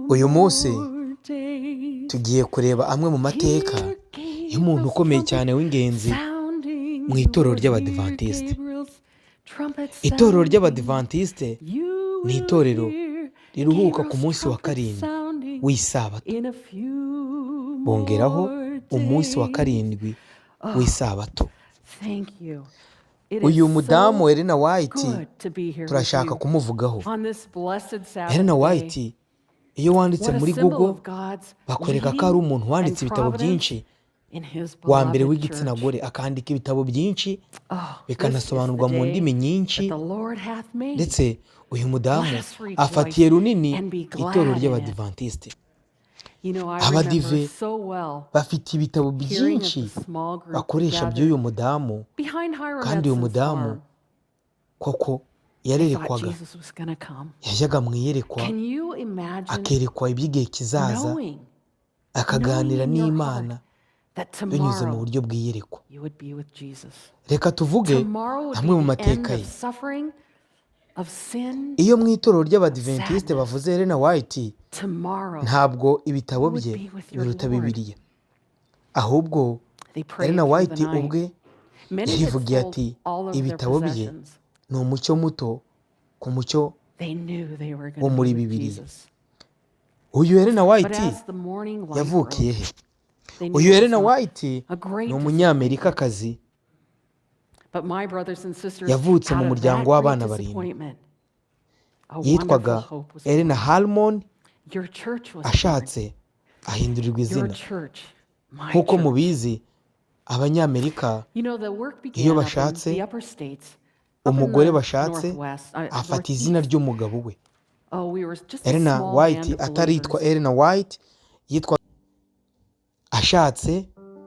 Uyu munsi tugiye kureba amwe mu mateka y'umuntu ukomeye cyane w'ingenzi mu itorero ry'Abadivantisite. Itorero ry'Abadivantisite ni itorero riruhuka ku munsi wa karindwi w'isabato, bongeraho umunsi wa karindwi w'isabato. Uyu mudamu Ellen White turashaka kumuvugaho. Ellen White iyo wanditse muri Google bakwereka ko ari umuntu wanditse ibitabo byinshi, wa mbere w'igitsina gore, akandika ibitabo byinshi bikanasobanurwa mu ndimi nyinshi, ndetse uyu mudamu afatiye runini itorero ry'Abadivantisite. Abadive bafite ibitabo byinshi bakoresha by'uyu mudamu, kandi uyu mudamu koko yarerekwaga, yajyaga mu iyerekwa akerekwa iby'igihe kizaza, akaganira n'Imana binyuze mu buryo bw'iyerekwa. Reka tuvuge amwe mu mateka ye. Iyo mu itorero ry'Abadiventisite bavuze Ellen White, ntabwo ibitabo bye biruta Bibiliya, ahubwo Ellen White ubwe yarivugiye ati ibitabo bye ni umucyo muto ku mucyo wo muri Bibiliya. Uyu Ellen White yavukiye he? Uyu Ellen White ni umunyamerikakazi, yavutse mu muryango w'abana barindwi. Yitwaga Ellen Harmon, ashatse ahindurirwa izina. Nk'uko mubizi, Abanyamerika iyo bashatse, umugore bashatse afata izina ry'umugabo we. Ellen White ataritwa Ellen White, yitwa ashatse